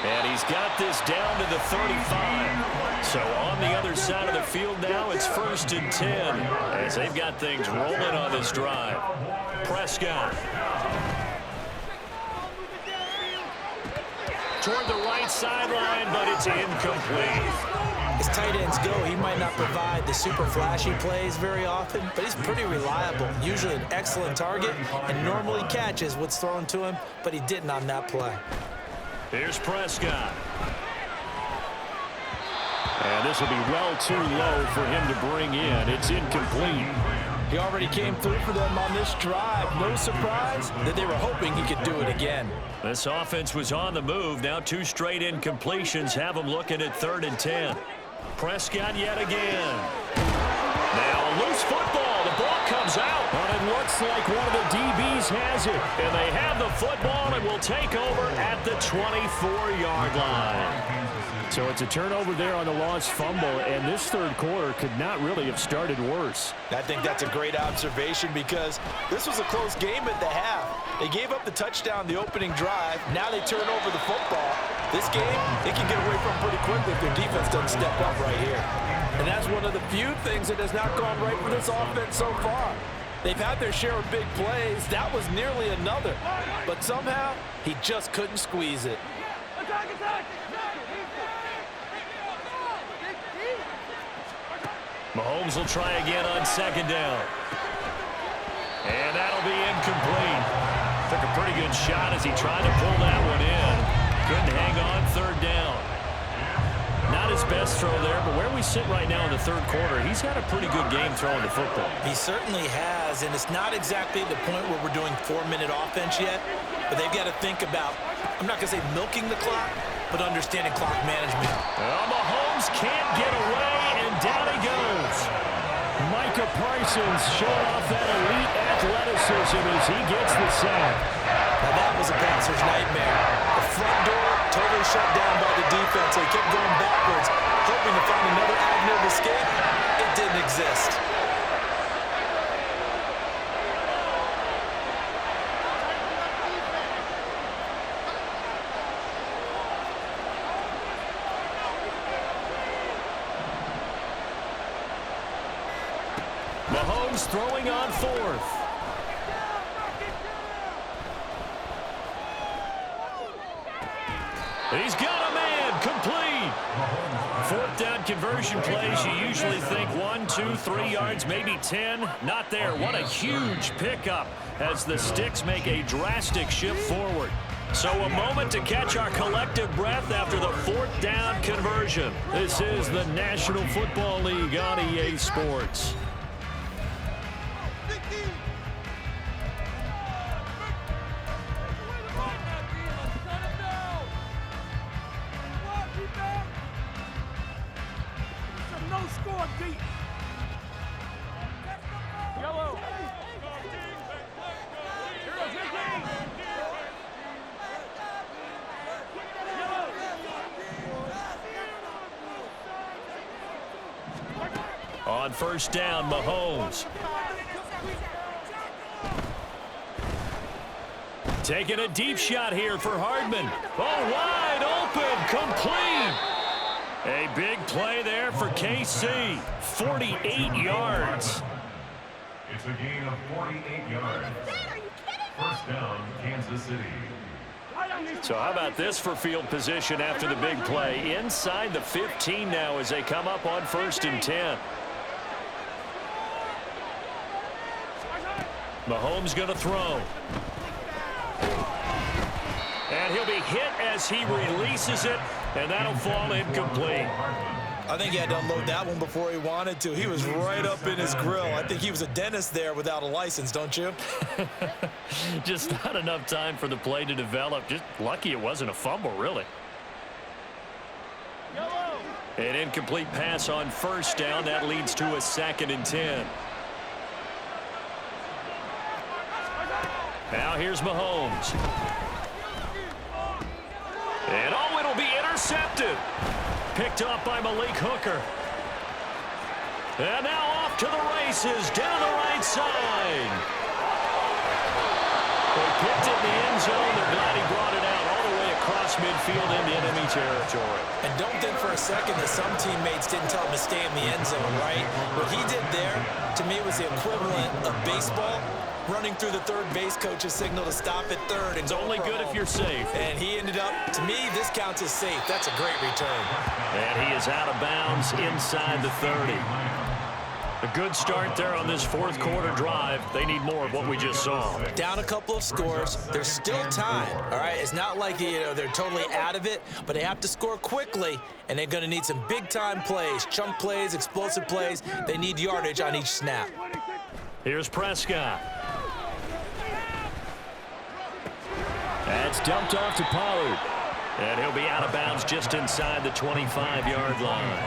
S3: And he's got this down to the 35. So on the other side of the field now, it's 1st and 10. As they've got things rolling on this drive. Prescott. Toward the right sideline, but it's incomplete.
S2: As tight ends go, he might not provide the super flashy plays very often, but he's pretty reliable, usually an excellent target, and normally catches what's thrown to him, but he didn't on that play.
S3: Here's Prescott. And this will be well too low for him to bring in. It's incomplete.
S1: He already came through for them on this drive. No surprise that they were hoping he could do it again.
S3: This offense was on the move. Now 2 straight incompletions have them looking at 3rd and 10. Prescott yet again. Now a loose football. The ball comes out. But it looks like one of the DBs has it. And they have the football and will take over at the 24-yard line. So it's a turnover there on the lost fumble, and this third quarter could not really have started worse.
S1: I think that's a great observation because this was a close game at the half. They gave up the touchdown the opening drive. Now they turn over the football. This game, they can get away from pretty quickly if their defense doesn't step up right here. And that's one of the few things that has not gone right for this offense so far. They've had their share of big plays. That was nearly another. But somehow, he just couldn't squeeze it.
S5: Attack, attack!
S3: Mahomes will try again on 2nd down. And that'll be incomplete. Took a pretty good shot as he tried to pull that one in. Couldn't hang on 3rd down. Not his best throw there, but where we sit right now in the third quarter, he's had a pretty good game throwing the football.
S2: He certainly has, and it's not exactly the point where we're doing 4-minute offense yet, but they've got to think about, I'm not going to say milking the clock, but understanding clock management.
S3: Well, Mahomes can't get away, and down he goes. Micah Parsons showing off that elite athleticism as he gets the sack.
S2: Now that was a passer's nightmare. The front door totally shut down by the defense. They kept going backwards, hoping to find another avenue of escape. It didn't exist.
S3: Mahomes throwing on 4th. He's got a man, complete. Fourth down conversion plays, you usually think 1, 2, 3 yards, maybe 10. Not there. What a huge pickup as the Sticks make a drastic shift forward. So a moment to catch our collective breath after the fourth down conversion. This is the National Football League on EA Sports. On first down, Mahomes. Taking a deep shot here for Hardman. Oh, wide open, complete. A big play there for KC. 48 yards.
S4: It's a gain of 48 yards. First down, Kansas City.
S3: So how about this for field position after the big play? Inside the 15 now as they come up on 1st and 10. Mahomes going to throw. And he'll be hit as he releases it, and that'll fall incomplete.
S2: I think he had to unload that one before he wanted to. He was right up in his grill. I think he was a dentist there without a license, don't you?
S3: Just not enough time for the play to develop. Just lucky it wasn't a fumble, really. An incomplete pass on first down. That leads to a 2nd and 10. Now here's Mahomes. And oh, it'll be intercepted. Picked off by Malik Hooker. And now off to the races down the right side. They picked it in the end zone. They're glad he brought it out all the way across midfield into enemy territory.
S2: And don't think for a second that some teammates didn't tell him to stay in the end zone, right? What he did there, to me, was the equivalent of baseball. Running through the third base coach's signal to stop at third. And
S3: it's only good if you're safe.
S2: And he ended up, to me, this counts as safe. That's a great return.
S3: And he is out of bounds inside the 30. A good start there on this fourth quarter drive. They need more of what we just saw.
S2: Down a couple of scores. There's still time, all right? It's not like, they're totally out of it, but they have to score quickly, and they're going to need some big-time plays, chunk plays, explosive plays. They need yardage on each snap.
S3: Here's Prescott. That's dumped off to Pollard. And he'll be out of bounds just inside the 25-yard line.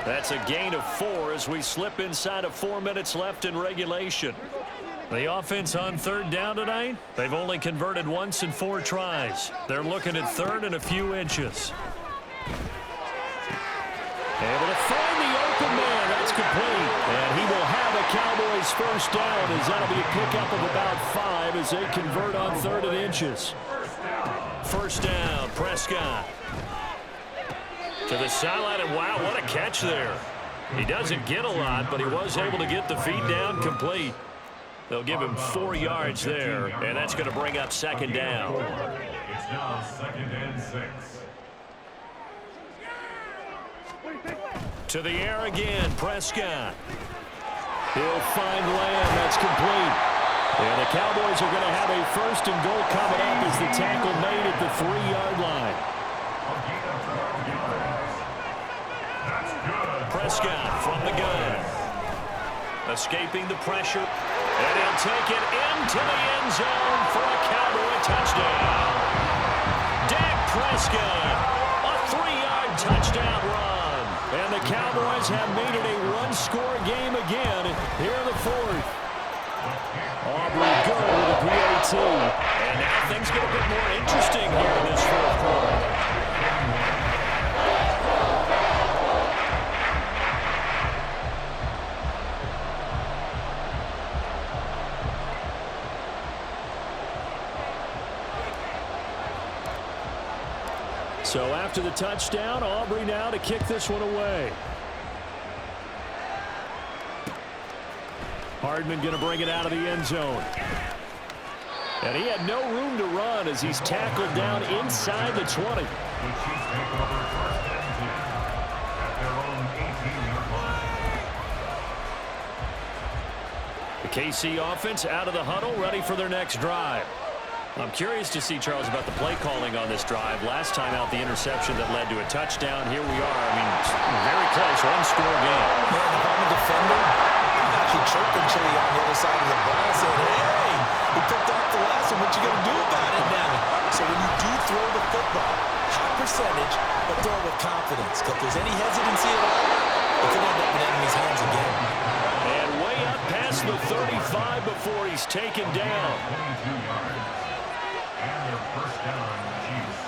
S3: That's a gain of 4 as we slip inside of 4 minutes left in regulation. The offense on third down tonight, they've only converted once in 4 tries. They're looking at third and a few inches. Able to find the open man. That's complete. And he will have a Cowboys first down as that'll be a pickup of about 5 as they convert on 3rd and inches. First down, Prescott. To the sideline, and wow, what a catch there. He doesn't get a lot, but he was able to get the feet down complete. They'll give him 4 yards there, and that's going to bring up 2nd down.
S4: It's now 2nd and 6.
S3: To the air again, Prescott. He'll find Lamb. That's complete. And the Cowboys are going to have a 1st and goal coming up as the tackle made at the 3-yard line. Prescott from the gun. Escaping the pressure. And he'll take it into the end zone for a Cowboy touchdown. Dak Prescott, a 3-yard touchdown run. And the Cowboys have made it a 1-score game again here in the 4th. Aubrey good with a PAT. And now things get a bit more interesting here in this 4th quarter. So after the touchdown, Aubrey now to kick this one away. Hardman going to bring it out of the end zone. And he had no room to run as he's tackled down inside the 20.
S4: The Chiefs take over first and 10 at their own 18-yard line.
S3: The KC offense out of the huddle, ready for their next drive. I'm curious to see, Charles, about the play calling on this drive. Last time out, the interception that led to a touchdown. Here we are. I mean, very close, one-score game.
S2: Man, if I'm a defender, I'm actually chirping Chili on the other side of the ball saying, hey, we picked off the last one. What you going to do about it now? So when you do throw the football, high percentage, but throw it with confidence. Because if there's any hesitancy at all, it could end up in enemy's hands again.
S3: And way up past the 35 before he's taken down.
S4: 22 yards. And their first down, Chiefs.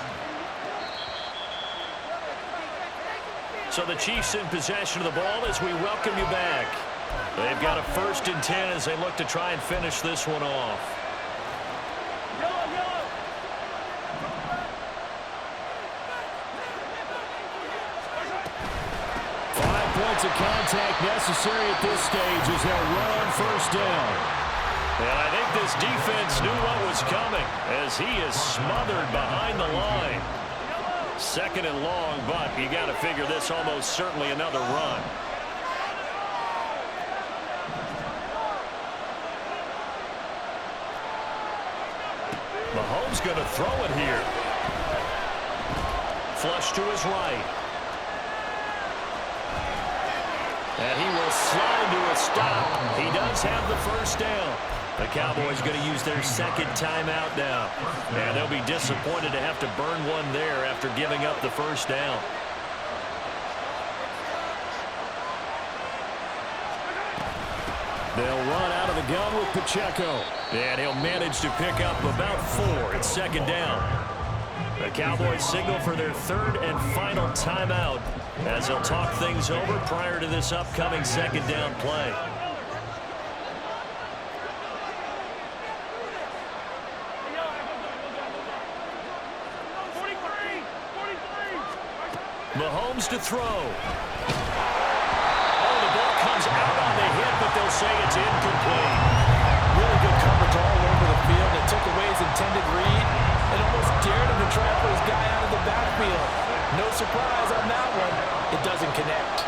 S3: So the Chiefs in possession of the ball as we welcome you back. They've got a 1st and 10 as they look to try and finish this one off. 5 points of contact necessary at this stage as they'll run on 1st down. And I think this defense knew what was coming as he is smothered behind the line. 2nd and long, but you got to figure this almost certainly another run. Mahomes going to throw it here. Flush to his right. And he will slide to a stop. He does have the 1st down. The Cowboys going to use their 2nd timeout now. And they'll be disappointed to have to burn one there after giving up the 1st down. They'll run out of the gun with Pacheco. And he'll manage to pick up about 4 at 2nd down. The Cowboys signal for their 3rd and final timeout as they'll talk things over prior to this upcoming 2nd down play. Mahomes to throw. Oh, the ball comes out on the hit, but they'll say it's incomplete.
S1: Really good coverage all over the field. It took away his intended read and almost dared him to try to put his guy out of the backfield. No surprise on that one. It doesn't connect.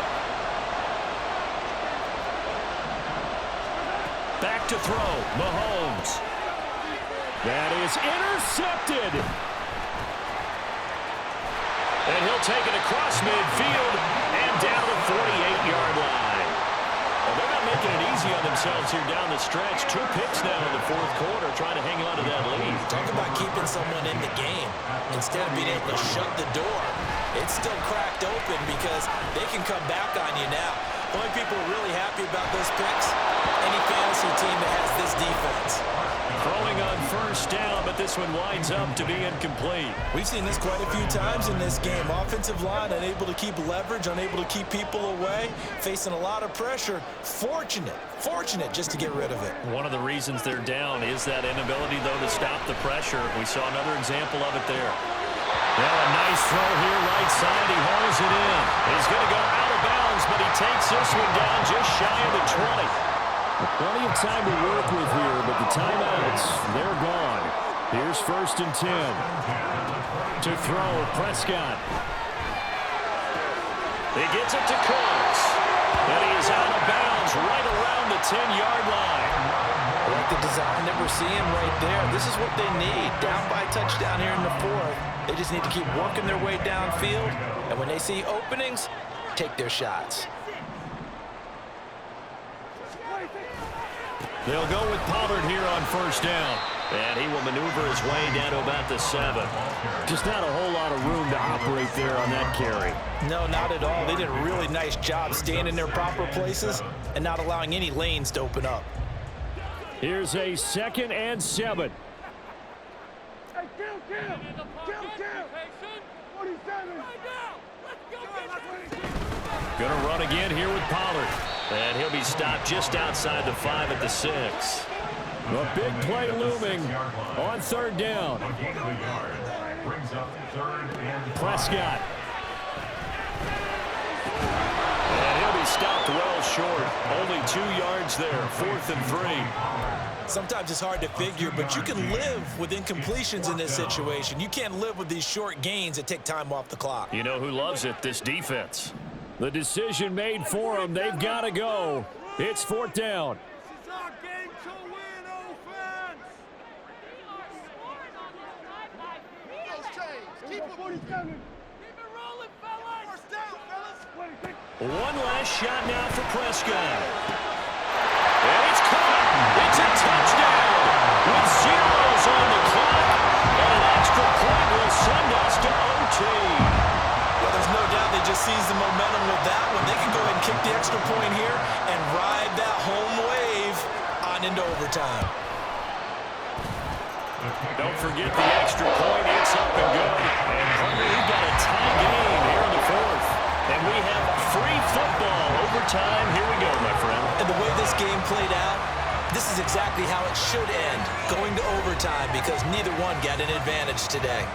S3: Back to throw. Mahomes. That is intercepted. And he'll take it across midfield and down the 48-yard line. Well, they're not making it easy on themselves here down the stretch. 2 picks now in the 4th quarter, trying to hang on to that lead.
S2: Talk about keeping someone in the game instead of being able to shut the door. It's still cracked open because they can come back on you now. The only people really happy about those picks, any fantasy team that has this defense.
S3: Throwing on 1st down, but this one winds up to be incomplete.
S2: We've seen this quite a few times in this game. Offensive line unable to keep leverage, unable to keep people away, facing a lot of pressure. Fortunate just to get rid of it.
S3: One of the reasons they're down is that inability, though, to stop the pressure. We saw another example of it there. Well, a nice throw here, right side. He hauls it in. He's going to go out of bounds, but he takes this one down just shy of the 20. Plenty of time to work with here, but the timeouts, they're gone. Here's 1st and 10. To throw, Prescott. He gets it to Cooks. And he is out of bounds right around the 10-yard line.
S1: I like the design that we're seeing right there. This is what they need. Down by touchdown here in the 4th. They just need to keep working their way downfield. And when they see openings, take their shots.
S3: They'll go with Pollard here on 1st down. And he will maneuver his way down to about the 7. Just not a whole lot of room to operate there on that carry.
S1: No, not at all. They did a really nice job staying in their proper places and not allowing any lanes to open up.
S3: Here's a 2nd and 7.
S5: Hey, kill! 47!
S3: Going to run again here with Pollard. And he'll be stopped just outside the 5 at the 6. A big play looming on 3rd down.
S4: Brings up 3rd and 5.
S3: Prescott. And he'll be stopped well short. Only 2 yards there. 4th and 3.
S2: Sometimes it's hard to figure, but you can live with incompletions in this situation. You can't live with these short gains that take time off the clock.
S3: You know who loves it? This defense. The decision made for them. They've got to go. It's 4th down.
S5: This is our game to win, offense. Keep it rolling, fellas. First down, fellas.
S3: One last shot now for Prescott. And it's caught. It's a touchdown with zeros on the clock. And an extra point will send us to OT.
S2: Well, there's no doubt they just seized the momentum with that one. They can go ahead and kick the extra point here and ride that home wave on into overtime.
S3: Don't forget the extra point. It's up and good. And Hunter, we've got a tie game here in the 4th. And we have free football overtime. Here we go, my friend.
S2: And the way this game played out, this is exactly how it should end, going to overtime, because neither one got an advantage today.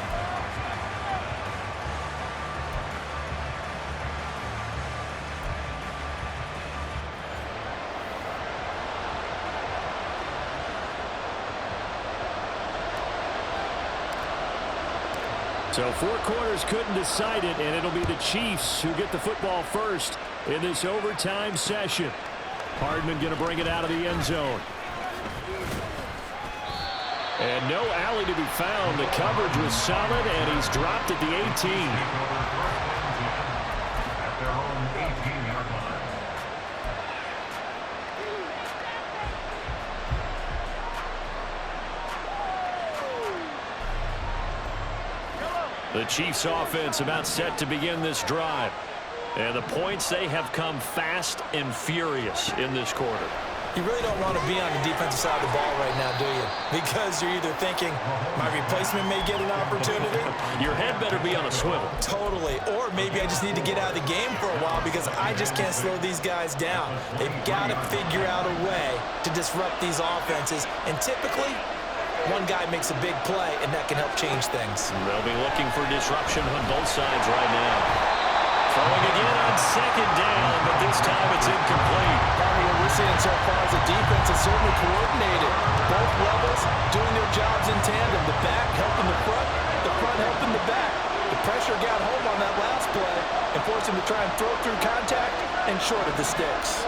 S3: So 4 quarters couldn't decide it, and it'll be the Chiefs who get the football first in this overtime session. Hardman going to bring it out of the end zone. And no alley to be found. The coverage was solid, and he's dropped at the 18.
S4: At their own 18-yard line.
S3: The Chiefs offense about set to begin this drive. And the points, they have come fast and furious in this quarter.
S2: You really don't want to be on the defensive side of the ball right now, do you? Because you're either thinking, my replacement may get an opportunity.
S3: Your head better be on a swivel.
S2: Totally. Or maybe I just need to get out of the game for a while because I just can't slow these guys down. They've got to figure out a way to disrupt these offenses. And typically, one guy makes a big play, and that can help change things.
S3: They'll be looking for disruption on both sides right now. Throwing again on 2nd down, but this time it's incomplete.
S1: What we're seeing so far is the defense is certainly coordinated. Both levels doing their jobs in tandem. The back helping the front helping the back. The pressure got home on that last play and forced him to try and throw through contact and short of the sticks.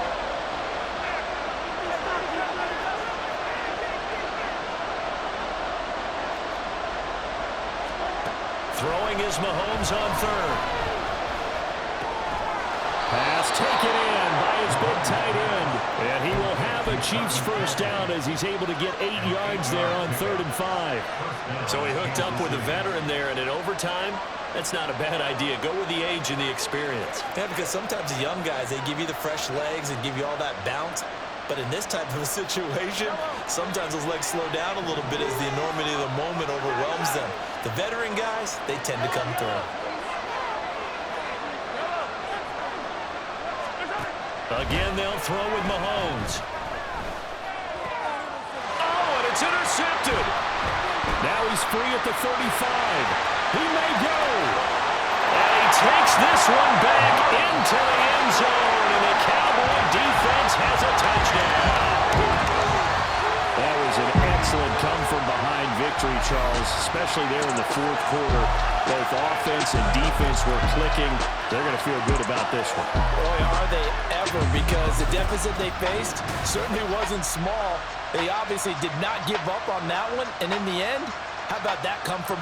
S3: Throwing is Mahomes on 3rd. Pass taken in by his big tight end. And he will have a Chiefs first down as he's able to get 8 yards there on 3rd and 5. So he hooked up with a veteran there, and in overtime, that's not a bad idea. Go with the age and the experience.
S2: Yeah, because sometimes the young guys, they give you the fresh legs and give you all that bounce. But in this type of a situation, sometimes those legs slow down a little bit as the enormity of the moment overwhelms them. The veteran guys, they tend to come through.
S3: Again, they'll throw with Mahomes. Oh, and it's intercepted. Now he's free at the 35. He may go. And he takes this one back into the end zone, and the Cowboy defense has a touchdown. That was an excellent come-from-behind victory, Charles, especially there in the 4th quarter. Both offense and defense were clicking. They're going to feel good about this one.
S1: Boy, are they ever, because the deficit they faced certainly wasn't small. They obviously did not give up on that one, and in the end, how about that come from